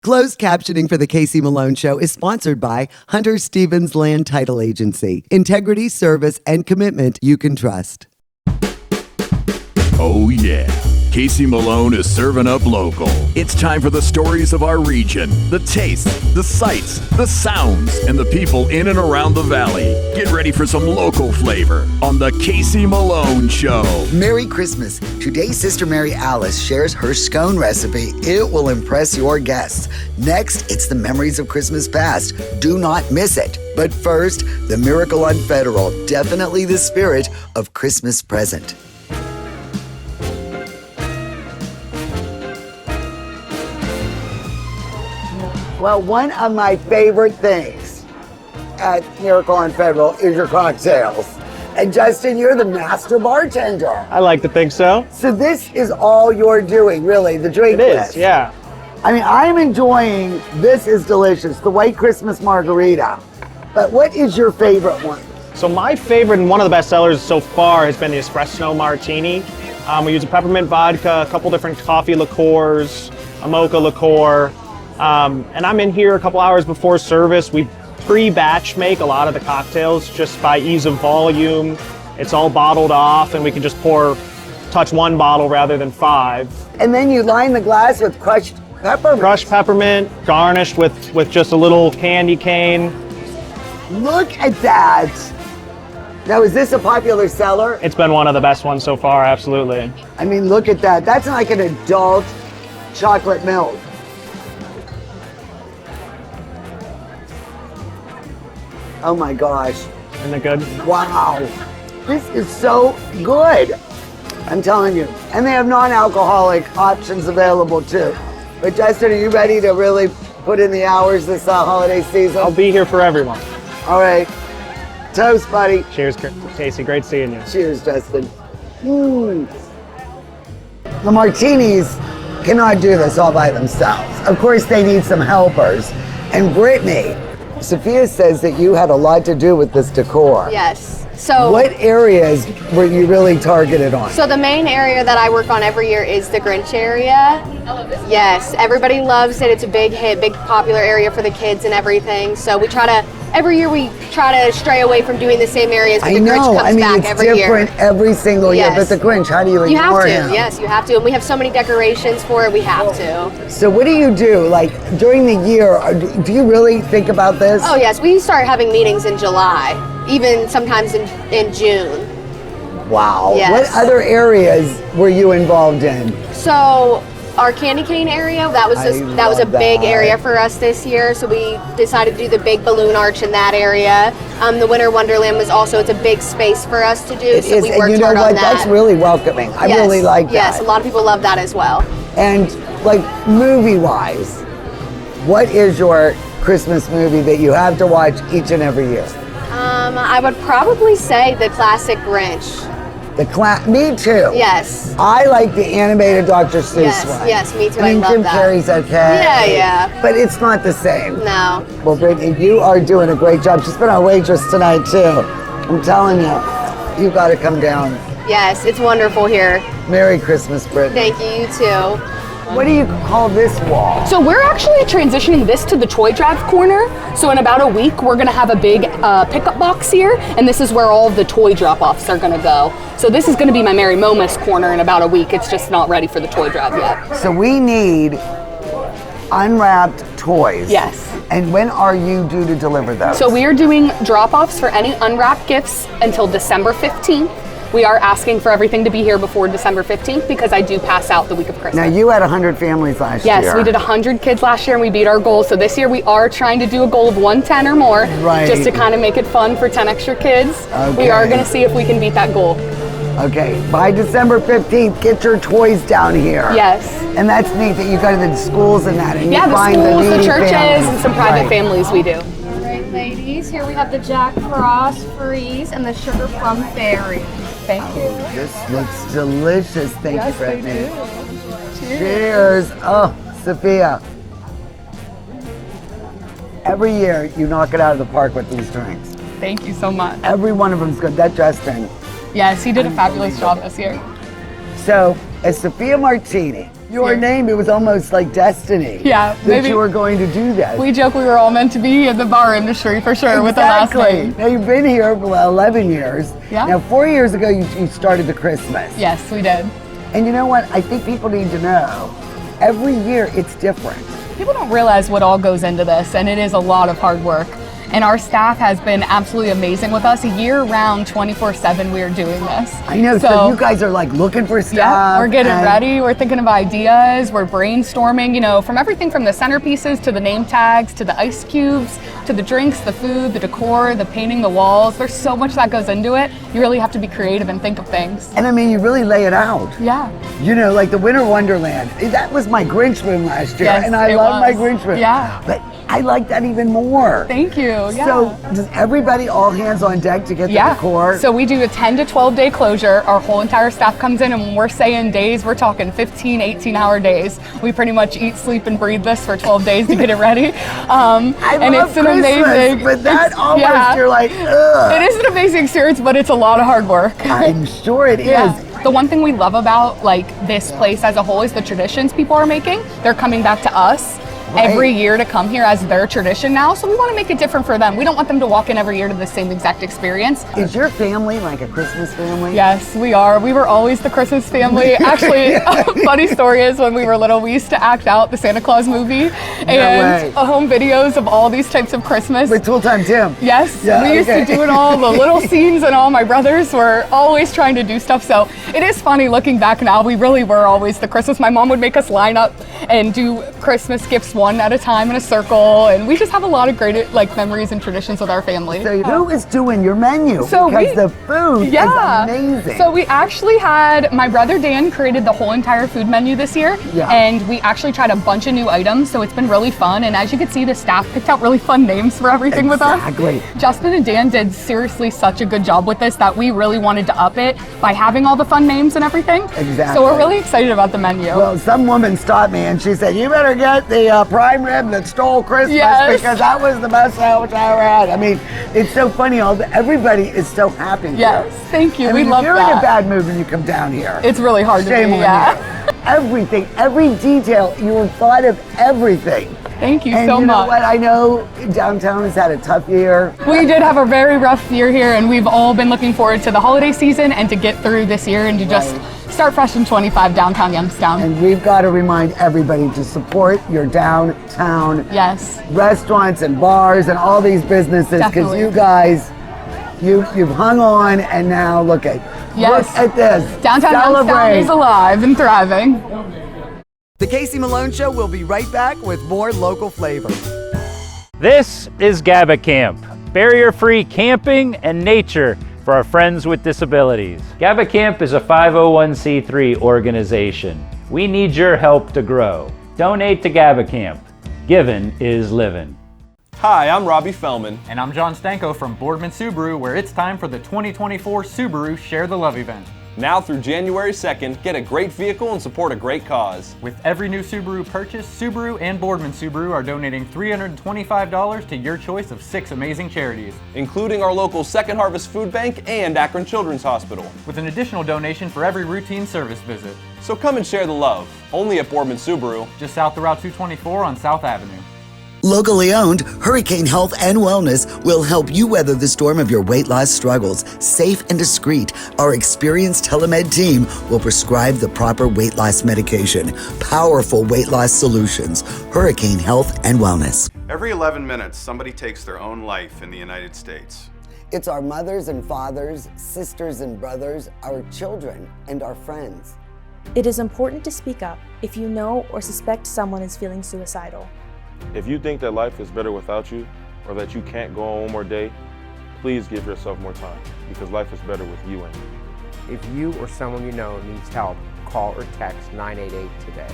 Closed captioning for the Casey Malone Show is sponsored by Hunter Stevens Land Title Agency. Integrity, service, and commitment you can trust. Oh yeah, Casey Malone is serving up local. It's time for the stories of our region, the tastes, the sights, the sounds, and the people in and around the valley. Get ready for some local flavor on the Casey Malone Show. Merry Christmas. Today, Sister Mary Alice shares her scone recipe. It will impress your guests. Next, it's the Memories of Christmas Past. Do not miss it. But first, the Miracle on Federal. Definitely the spirit of Christmas present. Well, one of my favorite things at Miracle on Federal is your cocktails. And Justin, you're the master bartender. I like to think so. So this is all you're doing, really, the drink It list. is, yeah. I mean, I'm enjoying, this is delicious, the White Christmas Margarita. But what is your favorite one? So my favorite and one of the best sellers so far has been the Espresso Martini. We use a peppermint vodka, a couple different coffee liqueurs, a mocha liqueur. And I'm in here a couple hours before service. We pre-batch make a lot of the cocktails just by ease of volume. It's all bottled off and we can just touch one bottle rather than 5. And then you line the glass with crushed peppermint. Crushed peppermint, garnished with just a little candy cane. Look at that. Now, is this a popular seller? It's been one of the best ones so far, absolutely. I mean, look at that. That's like an adult chocolate milk. Oh my gosh. Isn't it good? Wow. This is so good. I'm telling you. And they have non-alcoholic options available too. But Justin, are you ready to really put in the hours this holiday season? I'll be here for everyone. All right. Toast, buddy. Cheers, Casey. Great seeing you. Cheers, Justin. The martinis cannot do this all by themselves. Of course, they need some helpers. And Brittany, Sophia says that you had a lot to do with this decor. Yes. So what areas were you really targeted on? So the main area that I work on every year is the Grinch area. Yes, everybody loves it. It's a big hit, big popular area for the kids and everything. So every year we try to stray away from doing the same areas, but the Grinch comes back every year. It's different every single year, but the Grinch, how do you ignore him? Yes, you have to. And we have so many decorations for it, we have to. So what do you do? Like during the year, do you really think about this? Oh yes, we start having meetings in July, even sometimes in June. Wow. Yes. What other areas were you involved in? So our candy cane area, that was a big area for us this year. So we decided to do the big balloon arch in that area. The Winter Wonderland was also, it's a big space for us to do. So we worked hard on that. That's really welcoming. I really like that. Yes, a lot of people love that as well. And like movie-wise, what is your Christmas movie that you have to watch each and every year? I would probably say the classic Grinch. Me too. Yes. I like the animated Dr. Seuss one. Yes, me too. I mean, love Jim that. Carrey's okay. Yeah. But it's not the same. No. Well, Brittany, you are doing a great job. She's been our waitress tonight too. I'm telling you, you got to come down. Yes, it's wonderful here. Merry Christmas, Brittany. Thank you, you too. What do you call this wall? So we're actually transitioning this to the toy drive corner. So in about a week, we're gonna have a big pickup box here, and this is where all of the toy drop-offs are gonna go. So this is gonna be my Merry Momus corner in about a week. It's just not ready for the toy drive yet. So we need unwrapped toys. Yes. And when are you due to deliver those? So we are doing drop-offs for any unwrapped gifts until December 15th. We are asking for everything to be here before December 15th because I do pass out the week of Christmas. Now you had 100 families last year. Yes, we did 100 kids last year and we beat our goal. So this year we are trying to do a goal of 110 or more, just to kind of make it fun for 10 extra kids. Okay. We are going to see if we can beat that goal. Okay, by December 15th, get your toys down here. Yes. And that's neat that you go to the schools and that, and Yeah, you the find schools, the the needy churches, families. and some private families we do. All right, ladies, here we have the Jack Frost Freeze and the Sugar Plum Berry. Thank you. This looks delicious. Thank you, Brittany. Cheers. Cheers. Oh, Sophia. Every year you knock it out of the park with these drinks. Thank you so much. Every one of them's good. That Justin. Yes, he did a fabulous job this year. So, a Sophia Martini your name, it was almost like destiny. Yeah, that maybe you were going to do this. we joke we were all meant to be in the bar industry for sure with the last name. Now you've been here for 11 years. Yeah. Now 4 years ago you started the Christmas. Yes, we did. And you know what? I think people need to know. Every year it's different. People don't realize what all goes into this, and it is a lot of hard work. And our staff has been absolutely amazing with us. Year-round, 24/7, we are doing this. I know, so you guys are like looking for stuff. Yeah, we're getting ready. We're thinking of ideas. We're brainstorming, you know, from everything from the centerpieces to the name tags to the ice cubes to the drinks, the food, the decor, the painting the walls. There's so much that goes into it. You really have to be creative and think of things. And I mean, you really lay it out. Yeah. You know, like the Winter Wonderland. That was my Grinch room last year, Yes, and I it love my was. Grinch room. Yeah. But I like that even more. Thank you. Yeah. So does everybody all hands on deck to get the decor? So we do a 10 to 12 day closure. Our whole entire staff comes in, and when we're saying days, we're talking 15, 18-hour days. We pretty much eat, sleep, and breathe this for 12 days to get it ready. I and love it's an Christmas, amazing, but that almost, yeah. you're like, ugh. It is an amazing experience, but it's a lot of hard work. I'm sure it is. Yeah. The one thing we love about like this place as a whole is the traditions people are making. They're coming back to us every year to come here as their tradition now. So we want to make it different for them. We don't want them to walk in every year to the same exact experience. Is your family like a Christmas family? Yes, we are. We were always the Christmas family. Actually, a funny story is when we were little, we used to act out the Santa Claus movie and home videos of all these types of Christmas. With Tool Time Tim. Yes, Yeah, we used to do it all. The little scenes and all. My brothers were always trying to do stuff. So it is funny looking back now. We really were always the Christmas. My mom would make us line up and do Christmas gifts one at a time in a circle, and we just have a lot of great like memories and traditions with our family. So who is doing your menu? So because the food is amazing. So we actually had, my brother Dan created the whole entire food menu this year, and we actually tried a bunch of new items, so it's been really fun. And as you can see, the staff picked out really fun names for everything with us. Justin and Dan did seriously such a good job with this that we really wanted to up it by having all the fun names and everything. Exactly. So we're really excited about the menu. Well, some woman stopped me and she said, "You better get the prime rib that stole Christmas because that was the best sandwich I ever had." I mean, it's so funny. Everybody is so happy. Yes, thank you. I We mean, love if you're that. in a bad mood when you come down here, It's really hard to shame be, on yeah. you. Everything, every detail, you have thought of everything. Thank you and so you know much. what? I know downtown has had a tough year. We did have a very rough year here, and we've all been looking forward to the holiday season and to get through this year and to just start fresh in 25 downtown Youngstown. And we've got to remind everybody to support your downtown restaurants and bars and all these businesses, because you guys, you've hung on, and now look at this. Downtown Youngstown is alive and thriving. The Casey Malone Show will be right back with more local flavor. This is GABA Camp, barrier-free camping and nature for our friends with disabilities. GABA Camp is a 501c3 organization. We need your help to grow. Donate to GABA Camp. Giving is living. Hi, I'm Robbie Fellman. And I'm John Stanko from Boardman Subaru, where it's time for the 2024 Subaru Share the Love event. Now through January 2nd, get a great vehicle and support a great cause. With every new Subaru purchase, Subaru and Boardman Subaru are donating $325 to your choice of 6 amazing charities, including our local Second Harvest Food Bank and Akron Children's Hospital, with an additional donation for every routine service visit. So come and share the love, only at Boardman Subaru, just south of Route 224 on South Avenue. Locally owned, Hurricane Health and Wellness will help you weather the storm of your weight loss struggles. Safe and discreet, our experienced telemed team will prescribe the proper weight loss medication. Powerful weight loss solutions. Hurricane Health and Wellness. Every 11 minutes, somebody takes their own life in the United States. It's our mothers and fathers, sisters and brothers, our children and our friends. It is important to speak up if you know or suspect someone is feeling suicidal. If you think that life is better without you, or that you can't go on one more day, please give yourself more time, because life is better with you in it. If you or someone you know needs help, call or text 988 today.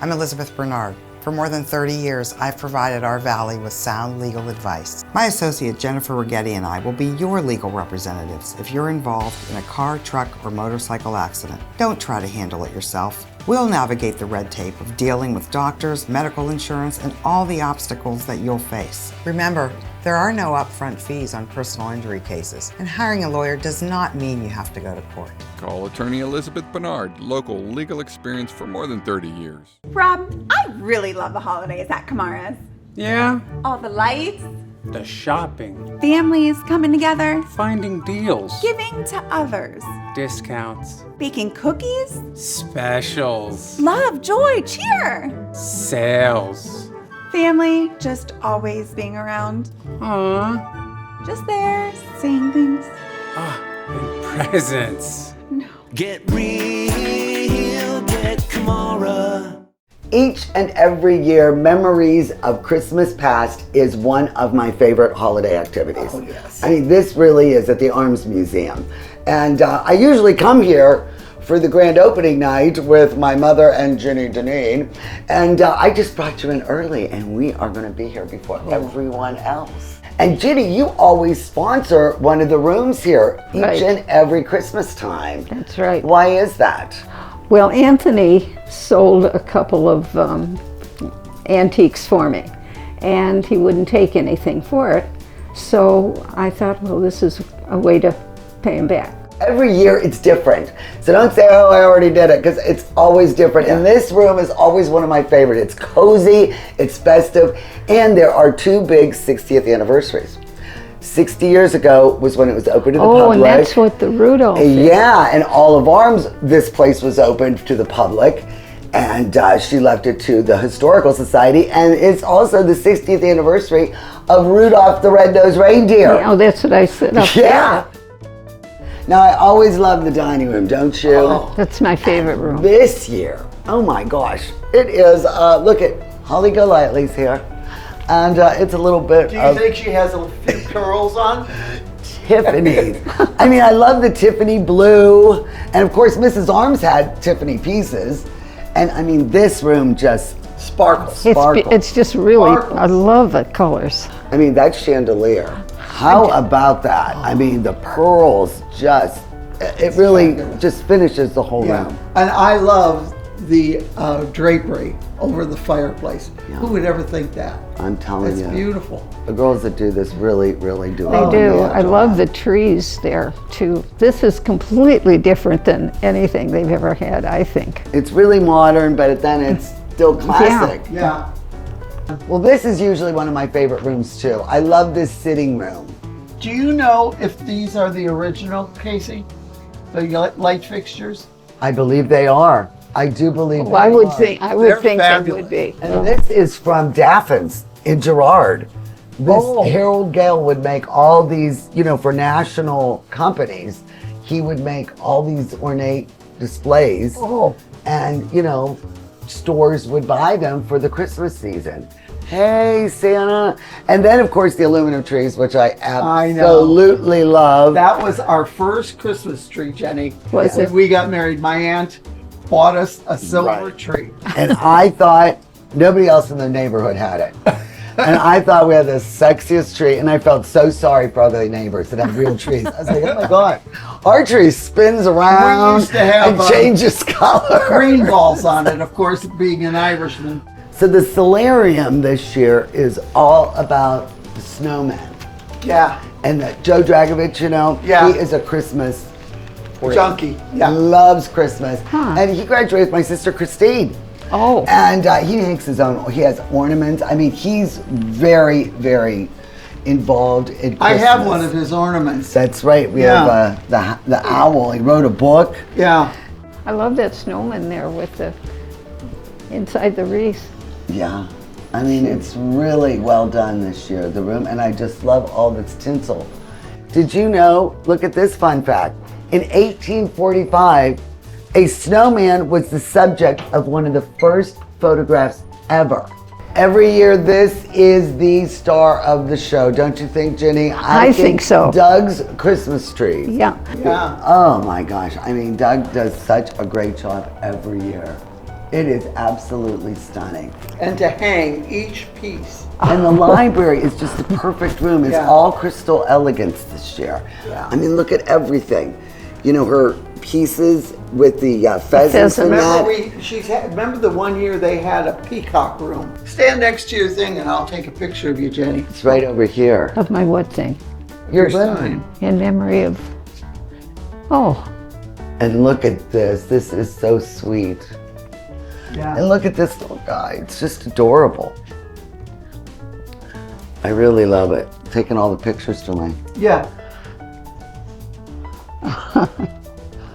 I'm Elizabeth Bernard. For more than 30 years, I've provided our Valley with sound legal advice. My associate Jennifer Rigetti and I will be your legal representatives if you're involved in a car, truck, or motorcycle accident. Don't try to handle it yourself. We'll navigate the red tape of dealing with doctors, medical insurance, and all the obstacles that you'll face. Remember, there are no upfront fees on personal injury cases, and hiring a lawyer does not mean you have to go to court. Call attorney Elizabeth Bernard, local legal experience for more than 30 years. Rob, I really love the holidays at Kamara's. Yeah? All the lights, The shopping, families coming together, finding deals, giving to others, discounts, baking cookies, specials, love, joy, cheer, sales. family just always being around. Aww. Just there, saying things. And presents. Get real, get Kamara. Each and every year, Memories of Christmas Past is one of my favorite holiday activities. Oh, yes. I mean, this really is at the Arms Museum. And I usually come here for the grand opening night with my mother and Ginny Deneen. And I just brought you in early, and we are going to be here before everyone else. And Ginny, you always sponsor one of the rooms here each and every Christmas time. That's right. Why is that? Well, Anthony sold a couple of antiques for me, and he wouldn't take anything for it. So I thought, well, this is a way to pay him back. Every year it's different. So don't say, oh, I already did it, because it's always different. And this room is always one of my favorites. It's cozy, it's festive, and there are two big 60th anniversaries. 60 years ago was when it was open to the public. Oh, and that's what the Rudolph is. Yeah, and Olive Arms, this place was opened to the public, and she left it to the Historical Society, and it's also the 60th anniversary of Rudolph the Red-Nosed Reindeer. Yeah, oh, that's what I said up Yeah. Now, I always love the dining room, don't you? Oh, that's my favorite room. This year, oh my gosh, it is, look at Holly Golightly's here. And it's a little bit Do you think she has a few curls on? Tiffany. I mean, I love the Tiffany blue. And of course, Mrs. Arms had Tiffany pieces. And I mean, this room just sparkles. It's just really, I love the colors. I mean, that chandelier. How about that? I mean, the pearls just, it really just finishes the whole room. And I love the drapery over the fireplace. Who would ever think that? I'm telling you. It's beautiful. The girls that do this really, really do. They do. I love the trees there too. This is completely different than anything they've ever had, I think. It's really modern, but then it's still classic. Yeah. Well, this is usually one of my favorite rooms too. I love this sitting room. Do you know if these are the original, Casey? The light fixtures? I believe they are. I do believe Well, I would think they would be. And this is from Daffin's in Girard. Harold Gale would make all these, you know, for national companies, he would make all these ornate displays. And, you know, stores would buy them for the Christmas season. Hey, Santa. And then, of course, the aluminum trees, which I absolutely love. That was our first Christmas tree, Jenny. Was When it? we got married, my aunt bought us a silver tree. And I thought nobody else in the neighborhood had it. And I thought we had the sexiest tree, and I felt so sorry for other neighbors that had real trees. I was like, oh my God, our tree spins around We used to have and changes color. green balls on it, of course, being an Irishman. So the solarium this year is all about the snowman. Yeah. And Joe Dragovich, you know, Yeah. he is a Christmas freak. Junkie. Yeah. Loves Christmas. And he graduated with my sister Christine. Oh. And he makes his own, he has ornaments. I mean, he's very, very involved in Christmas. I have one of his ornaments. That's right. We have the owl. He wrote a book. Yeah. I love that snowman there with the inside the wreath. Yeah. I mean, it's really well done this year, the room, and I just love all this tinsel. Did you know, look at this fun fact. In 1845, a snowman was the subject of one of the first photographs ever. Every year, this is the star of the show, don't you think, Jenny? I think so. Doug's Christmas trees. Yeah. Yeah. Oh my gosh, I mean, Doug does such a great job every year. It is absolutely stunning. And to hang each piece. And the library is just the perfect room. It's Yeah. all crystal elegance this year. Yeah. I mean, look at everything. You know, her pieces with the pheasants in that. Remember the one year they had a peacock room? Stand next to your thing and I'll take a picture of you, Jenny. It's right over here. Of my what thing? Your sign. In memory of. Oh. And look at this. This is so sweet. Yeah. And look at this little guy. It's just adorable. I really love it. Taking all the pictures for me. Yeah.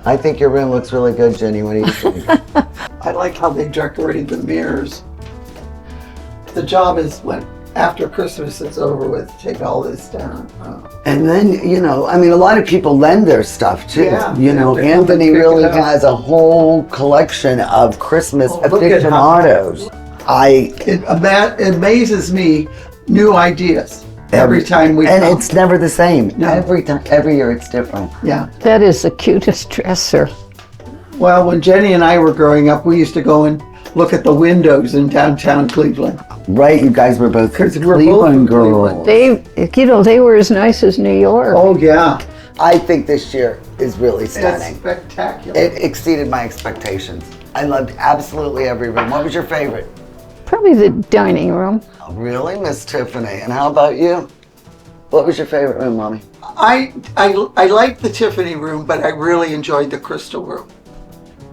I think your room looks really good, Jenny. What do you think? I like how they decorated the mirrors. The job is when after Christmas is over with, take all this down. And then, you know, I mean, a lot of people lend their stuff too. Yeah, you know, Anthony really has a whole collection of Christmas aficionados. It amazes me, new ideas every time we and come. It's never the same. No. Every year it's different. Yeah. That is the cutest dresser. Well, when Jenny and I were growing up, we used to go and look at the windows in downtown Cleveland. Right, you guys were both Cleveland girls. They, you know, they were as nice as New York. Oh yeah. I think this year is really stunning. It's spectacular. It exceeded my expectations. I loved absolutely every room. What was your favorite? Probably the dining room. Oh, really, Miss Tiffany? And how about you? What was your favorite room, Mommy? I liked the Tiffany room, but I really enjoyed the Crystal room.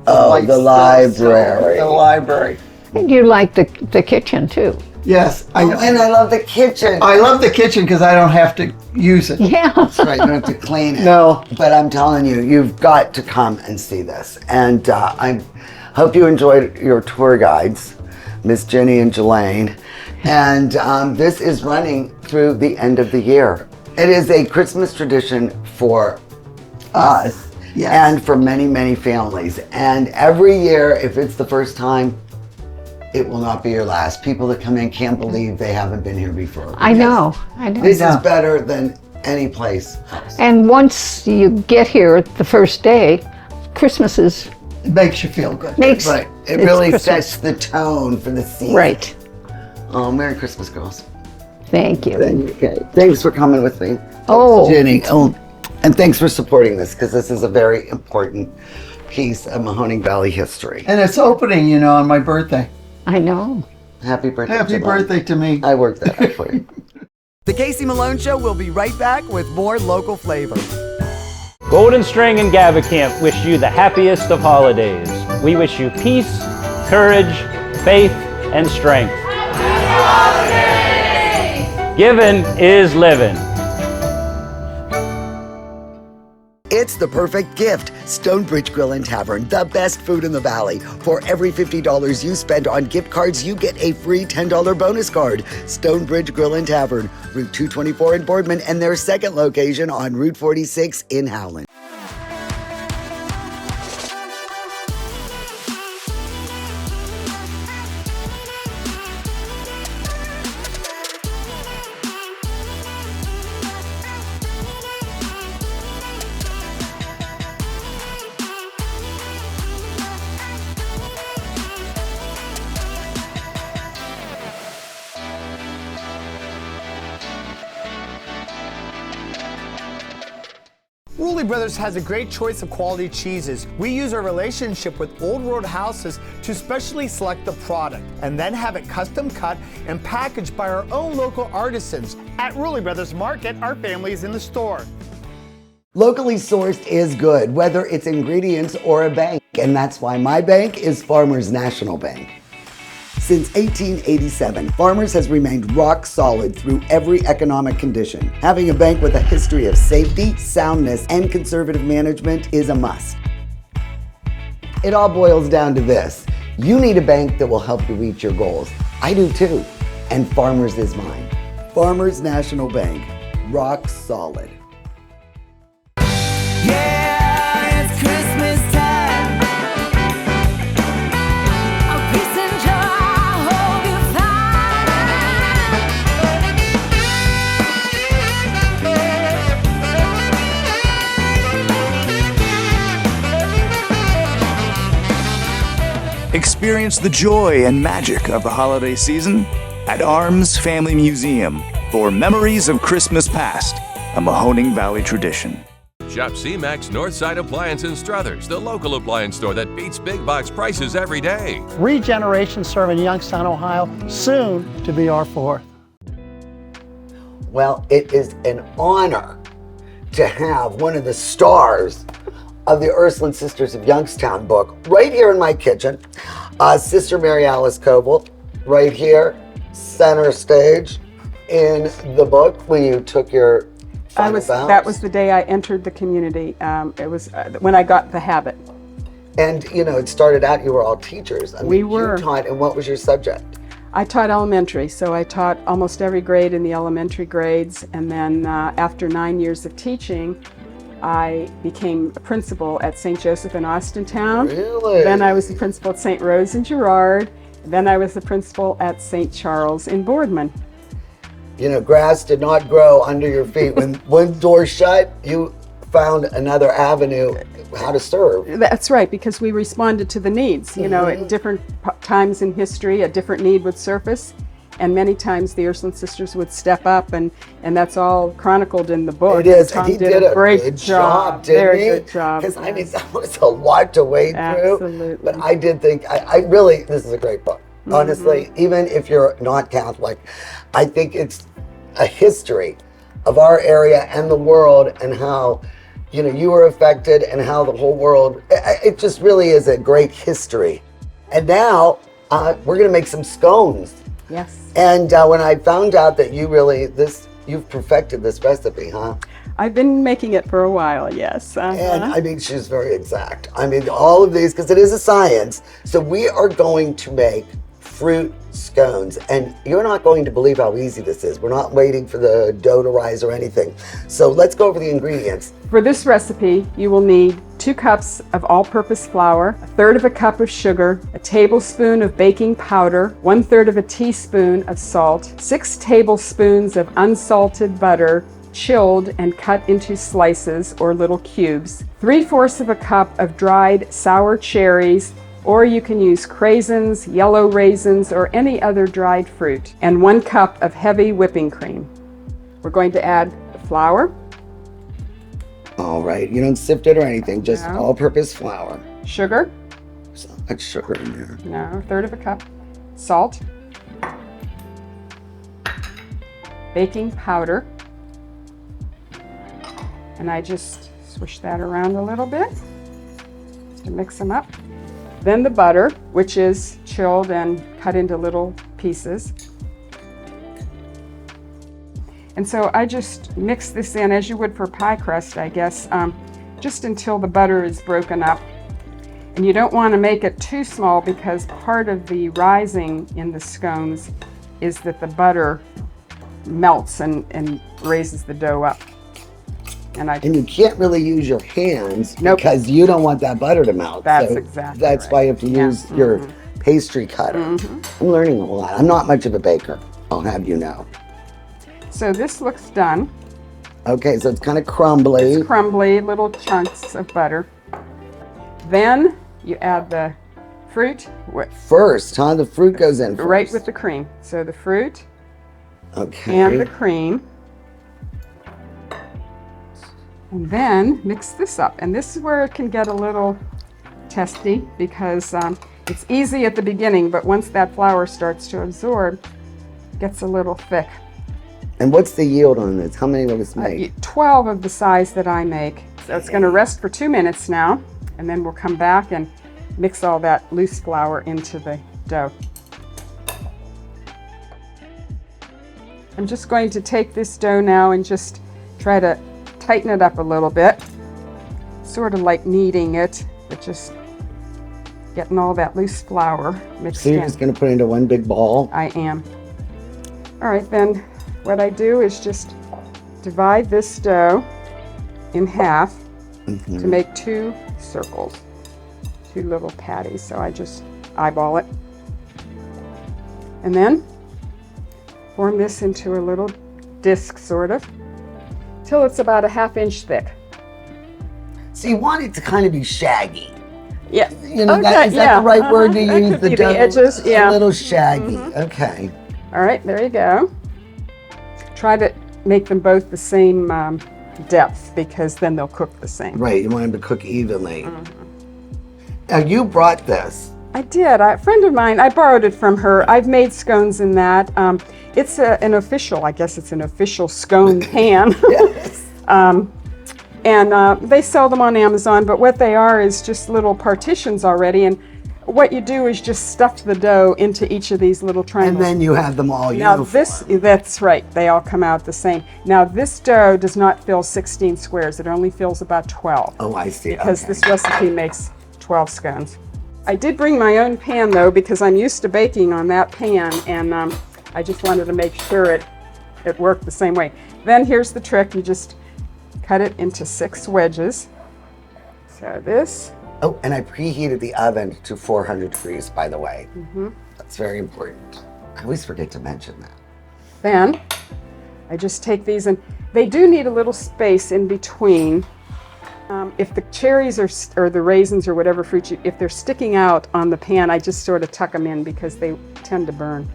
Oh, the library. The library. And you like the kitchen too. Yes. And I love the kitchen. I love the kitchen because I don't have to use it. Yeah. That's right, you don't have to clean it. No. But I'm telling you, you've got to come and see this. And I hope you enjoyed your tour guides, Miss Jenny and Jelaine. And this is running through the end of the year. It is a Christmas tradition for us. Yes. And for many, many families. And every year, if it's the first time, it will not be your last. People that come in can't believe they haven't been here before. I know. This is better than any place else. And once you get here the first day, Christmas is. It makes you feel good. Right. It really sets the tone for the season. Right. Oh, Merry Christmas, girls. Thank you. Okay. Thanks for coming with me. Oh. Jenny. Oh. And thanks for supporting this, because this is a very important piece of Mahoning Valley history. And it's opening, you know, on my birthday. I know. Happy birthday. Happy birthday to me. I worked that out for you. The Casey Malone Show will be right back with more local flavor. Golden String and Gavacamp wish you the happiest of holidays. We wish you peace, courage, faith, and strength. Giving is living. It's the perfect gift. Stonebridge Grill and Tavern, the best food in the valley. For every $50 you spend on gift cards, you get a free $10 bonus card. Stonebridge Grill and Tavern, Route 224 in Boardman, and their second location on Route 46 in Howland. Rulli Brothers has a great choice of quality cheeses. We use our relationship with Old Road Houses to specially select the product and then have it custom cut and packaged by our own local artisans. At Rulli Brothers Market, our family is in the store. Locally sourced is good, whether it's ingredients or a bank, and that's why my bank is Farmers National Bank. Since 1887, Farmers has remained rock solid through every economic condition. Having a bank with a history of safety, soundness, and conservative management is a must. It all boils down to this. You need a bank that will help you reach your goals. I do too, and Farmers is mine. Farmers National Bank, rock solid. Yeah, it's Christmas time. A peace and joy I hope you find. Experience the joy and magic of the holiday season at Arms Family Museum for Memories of Christmas Past, a Mahoning Valley tradition. Shop C-Max Northside Appliance in Struthers, the local appliance store that beats big box prices every day. 3 generations serving Youngstown, Ohio, soon to be our 4th. Well, it is an honor to have one of the stars of the Ursuline Sisters of Youngstown book right here in my kitchen. Sister Mary Alice Coble, right here, center stage in the book when you took your final vows. That was the day I entered the community. It was when I got the habit. And you know, it started out, you were all teachers. I mean, We were. You taught, and what was your subject? I taught elementary, so I taught almost every grade in the elementary grades, and then after 9 years of teaching, I became a principal at St. Joseph in Austintown. Really? Then I was the principal at St. Rose in Girard. Then I was the principal at St. Charles in Boardman. You know, grass did not grow under your feet. When one door shut, you found another avenue how to serve. That's right, because we responded to the needs. You know, at different times in history, a different need would surface. And many times the Ursuline Sisters would step up, and that's all chronicled in the book. It is. Tom He did a great good job, didn't Very he? good job. Because I mean, that was a lot to wade through. Absolutely. But I did think, I really, this is a great book. Honestly, even if you're not Catholic, I think it's a history of our area and the world, and how, you know, you were affected, and how the whole world, it just really is a great history. And now we're gonna make some scones. Yes. And when I found out that you really, you've perfected this recipe, huh? I've been making it for a while, yes. And I mean, she's very exact. I mean, all of these, because it is a science. So we are going to make fruit scones, and you're not going to believe how easy this is. We're not waiting for the dough to rise or anything. So let's go over the ingredients. For this recipe, you will need 2 cups of all-purpose flour, 1/3 of a cup of sugar, a tablespoon of baking powder, 1/3 of a teaspoon of salt, 6 tablespoons of unsalted butter, chilled and cut into slices or little cubes, 3/4 of a cup of dried sour cherries, or you can use craisins, yellow raisins, or any other dried fruit, and 1 cup of heavy whipping cream. We're going to add the flour. All right, you don't sift it or anything, just No. all-purpose flour. Sugar. So much sugar in there. No, 1/3 of a cup. Salt. Baking powder. And I just swish that around a little bit just to mix them up. Then the butter, which is chilled and cut into little pieces. And so I just mix this in as you would for pie crust, I guess, just until the butter is broken up. And you don't want to make it too small, because part of the rising in the scones is that the butter melts and raises the dough up. And you can't really use your hands because you don't want that butter to melt. That's so exactly That's why you have to use your pastry cutter. I'm learning a lot. I'm not much of a baker, I'll have you know. So this looks done. Okay, so it's kind of crumbly. It's crumbly, little chunks of butter. Then you add the fruit. First, huh? The fruit goes in first. Right with the cream. So the fruit okay. and the cream. And then mix this up. And this is where it can get a little testy, because it's easy at the beginning, but once that flour starts to absorb, it gets a little thick. And what's the yield on this? How many will this make? 12 of the size that I make. So it's going to rest for 2 minutes now, and then we'll come back and mix all that loose flour into the dough. I'm just going to take this dough now and just try to tighten it up a little bit, sort of like kneading it, but just getting all that loose flour mixed in. So you're just going to put it into one big ball? I am. All right, then what I do is just divide this dough in half to make 2 circles, 2 little patties. So I just eyeball it. And then form this into a little disc, sort of, till it's about a 1/2 inch thick. So you want it to kind of be shaggy. Yeah. You know, is that the right word to use? The dough? The edges, yeah. A little shaggy. Okay. All right, there you go. Try to make them both the same depth because then they'll cook the same. Right, you want them to cook evenly. Now you brought this. I did. A friend of mine, I borrowed it from her. I've made scones in that. It's an official, I guess it's an official scone pan. Yes. And they sell them on Amazon, but what they are is just little partitions already. And what you do is just stuff the dough into each of these little triangles. And then you have them all Now uniform. that's right, they all come out the same. Now this dough does not fill 16 squares, it only fills about 12. Oh, I see. Because Okay. this recipe makes 12 scones. I did bring my own pan though, because I'm used to baking on that pan, and I just wanted to make sure it worked the same way. Then here's the trick, you just cut it into 6 wedges. So this. Oh, and I preheated the oven to 400 degrees, by the way. Mm-hmm. That's very important. I always forget to mention that. Then I just take these, and they do need a little space in between. If the cherries or the raisins or whatever fruit, if they're sticking out on the pan, I just sort of tuck them in because they tend to burn.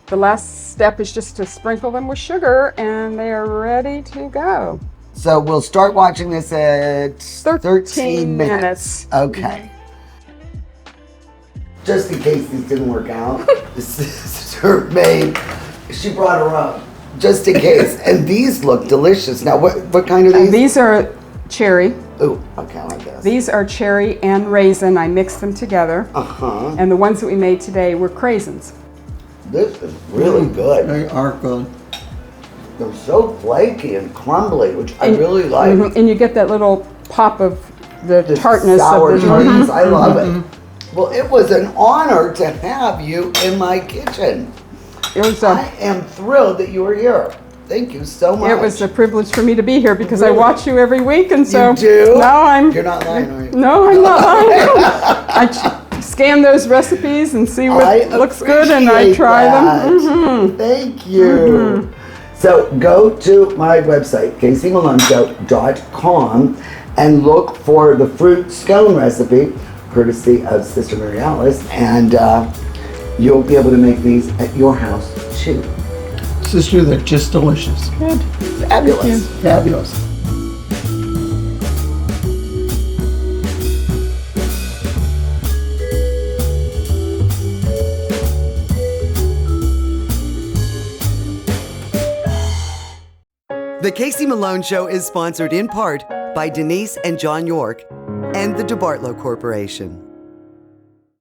The last step is just to sprinkle them with sugar, and they are ready to go. So we'll start watching this at 13 minutes. Okay. Just in case these didn't work out, this is her maid. She brought her own, just in case. And these look delicious. Now, what kind are these? These are cherry. Oh, okay, I like this. These are cherry and raisin. I mixed them together. Uh-huh. And the ones that we made today were craisins. This is really good. They are good. They're so flaky and crumbly, which I really like. And you get that little pop of the tartness sour of the tartness. I love it. Well, it was an honor to have you in my kitchen. I am thrilled that you were here. Thank you so much. It was a privilege for me to be here because I watch you every week, and so You do? now I'm. You're not lying, are you? No, I'm not lying. I scan those recipes and see what looks good, and I try them. Thank you. So go to my website, KCMaloneShow.com, and look for the fruit scone recipe, courtesy of Sister Mary Alice, and you'll be able to make these at your house too. Sister, they're just delicious. Good. Fabulous. Fabulous. The Casey Malone Show is sponsored in part by Denise and John York and the DeBartolo Corporation.